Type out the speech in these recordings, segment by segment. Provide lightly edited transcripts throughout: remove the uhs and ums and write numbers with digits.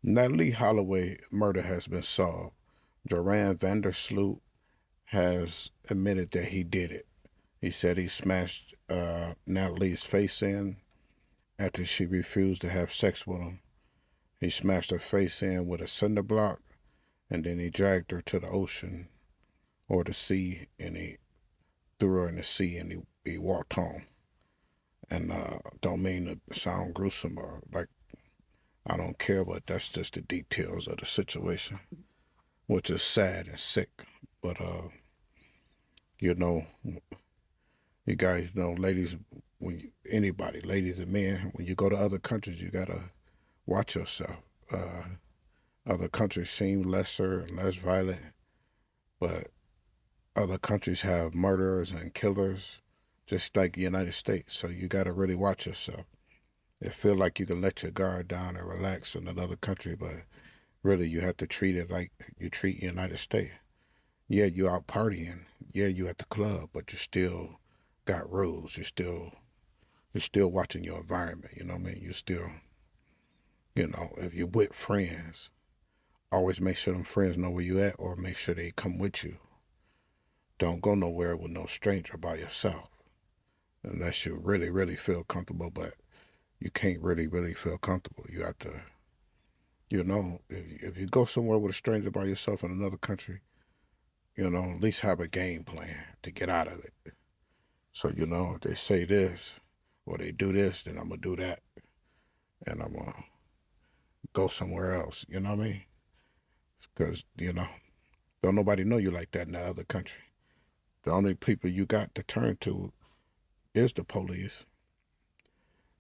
Natalie Holloway murder has been solved. Joran Sloot has admitted that he did it. He said he smashed Natalie's face in after she refused to have sex with him. He smashed her face in with a cinder block, and then he dragged her to the ocean or the sea, and he threw her in the sea, and he walked home. And don't mean to sound gruesome or like I don't care, but that's just the details of the situation, which is sad and sick. But you know, you guys know, ladies, anybody, ladies and men, when you go to other countries, you gotta watch yourself. Other countries seem lesser and less violent, but other countries have murderers and killers, just like the United States. So you gotta really watch yourself. It feel like you can let your guard down and relax in another country, but really you have to treat it like you treat the United States. Yeah, you out partying. Yeah, you at the club, but you still got rules. You're still watching your environment. You know what I mean? You still, if you're with friends, always make sure them friends know where you at, or make sure they come with you. Don't go nowhere with no stranger by yourself unless you really, really feel comfortable. But you can't really, really feel comfortable. You have to, if you go somewhere with a stranger by yourself in another country, at least have a game plan to get out of it. So, if they say this or they do this, then I'm going to do that. And I'm going to go somewhere else. You know what I mean? Because, don't nobody know you like that in the other country. The only people you got to turn to is the police.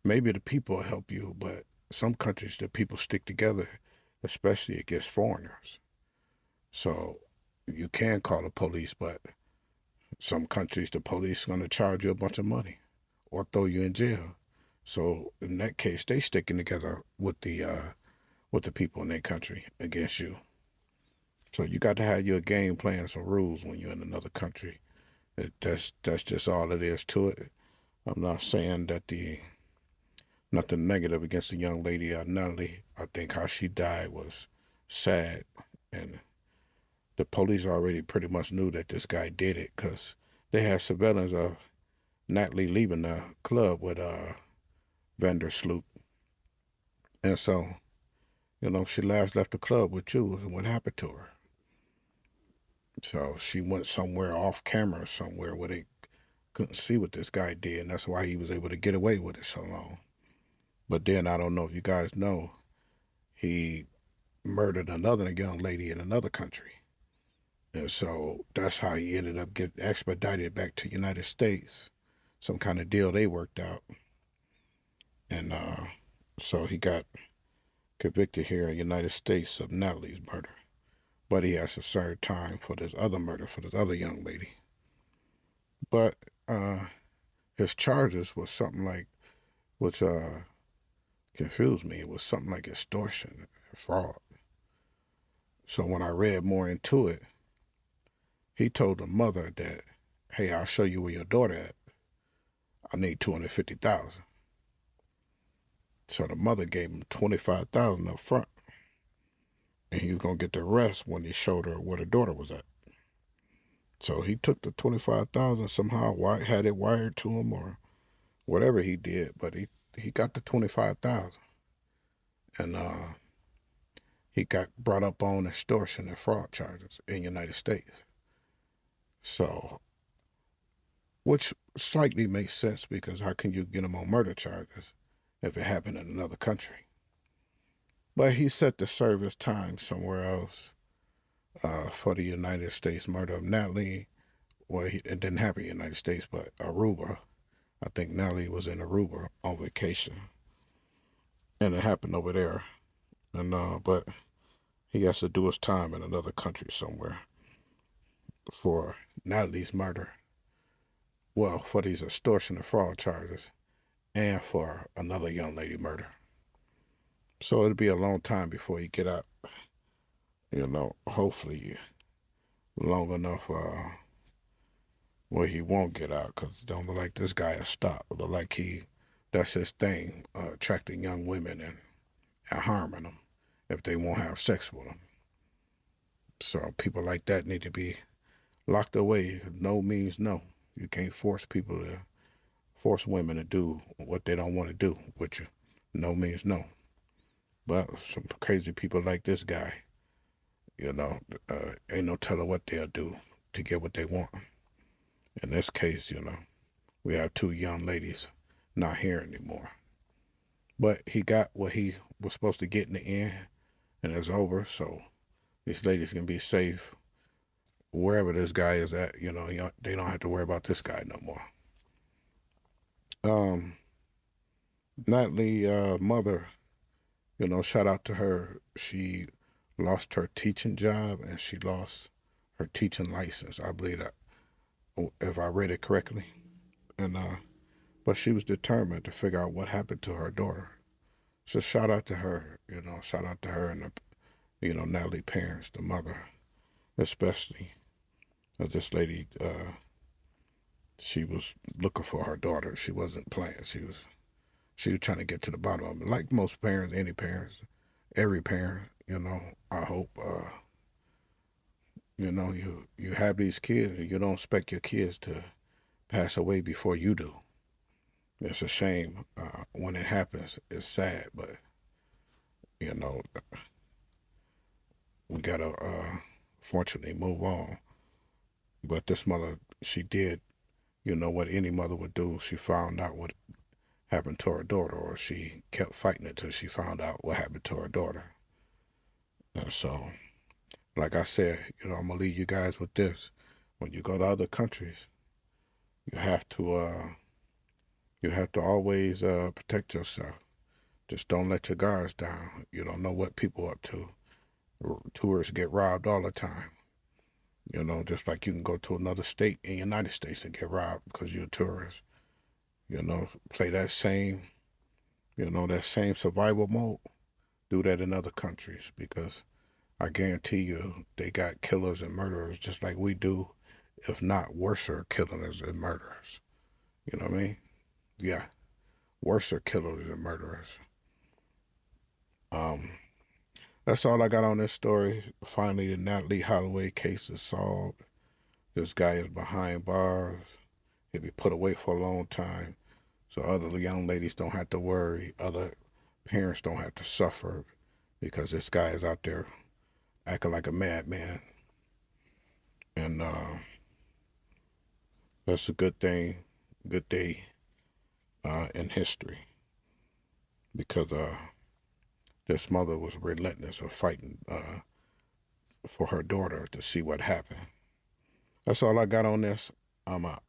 Maybe the people will help you, but some countries, the people stick together, especially against foreigners. So you can call the police, but some countries, the police are going to charge you a bunch of money or throw you in jail. So in that case, they sticking together with the people in their country against you. So you got to have your game plan, some rules when you're in another country. That's just all it is to it. I'm not saying that the nothing negative against the young lady, Natalie. I think how she died was sad, and the police already pretty much knew that this guy did it because they had surveillance of Natalie leaving the club with Sloot, and so she last left the club with you, and what happened to her? So she went somewhere off camera, somewhere where they couldn't see what this guy did, and that's why he was able to get away with it so long. But then I don't know if you guys know, he murdered another young lady in another country. And so that's how he ended up getting expedited back to the United States. Some kind of deal they worked out. And so he got convicted here in the United States of Natalie's murder. But he has to serve time for this other murder for this other young lady. But his charges was something like, which confused me. It was something like extortion and fraud. So when I read more into it, he told the mother that, "Hey, I'll show you where your daughter at. I need 250,000." So the mother gave him 25,000 up front, and he was gonna get the rest when he showed her where the daughter was at. So he took the 25,000 somehow, had it wired to him or whatever he did, but he got the 25,000, and he got brought up on extortion and fraud charges in the United States. So, which slightly makes sense because how can you get him on murder charges if it happened in another country? But he set to serve his time somewhere else for the United States murder of Natalie. Well, it didn't happen in the United States, but Aruba. I think Natalie was in Aruba on vacation, and it happened over there. And but he has to do his time in another country somewhere for Natalie's murder. Well, for these extortion and fraud charges, and for another young lady murder. So it'll be a long time before he get out. Hopefully long enough where he won't get out because it don't look like this guy will stop. It look like that's his thing, attracting young women and harming them. if they won't have sex with them. So people like that need to be locked away. No means no. You can't force women to do what they don't want to do with you. No means no. But some crazy people like this guy, you know, ain't no telling what they'll do to get what they want. In this case, we have two young ladies not here anymore. But he got what he was supposed to get in the end, and it's over. So these ladies can be safe wherever this guy is at. They don't have to worry about this guy no more. Natalie, mother, shout out to her. She lost her teaching job and she lost her teaching license. I believe that, if I read it correctly. And but she was determined to figure out what happened to her daughter. So shout out to her. Shout out to her and Natalie parents, the mother, especially. This lady, she was looking for her daughter. She wasn't playing. She was trying to get to the bottom of it. Like most parents, any parents, every parent, I hope, you have these kids and you don't expect your kids to pass away before you do. It's a shame when it happens. It's sad, but, we gotta, fortunately move on. But this mother, she did, what any mother would do. She found out what happened to her daughter, or she kept fighting it till she found out what happened to her daughter. And so, like I said, I'm gonna leave you guys with this. When you go to other countries, you have to always protect yourself. Just don't let your guards down. You don't know what people are up to. Tourists get robbed all the time. Just like you can go to another state in the United States and get robbed because you're a tourist. Play that same survival mode. Do that in other countries, because I guarantee you they got killers and murderers just like we do, if not worser killers and murderers. You know what I mean? Yeah, worser killers and murderers. That's all I got on this story. Finally, the Natalie Holloway case is solved. This guy is behind bars. He'll be put away for a long time. So other young ladies don't have to worry. Other parents don't have to suffer because this guy is out there acting like a madman. And that's a good thing, good day in history, because this mother was relentless of fighting for her daughter to see what happened. That's all I got on this. I'm out.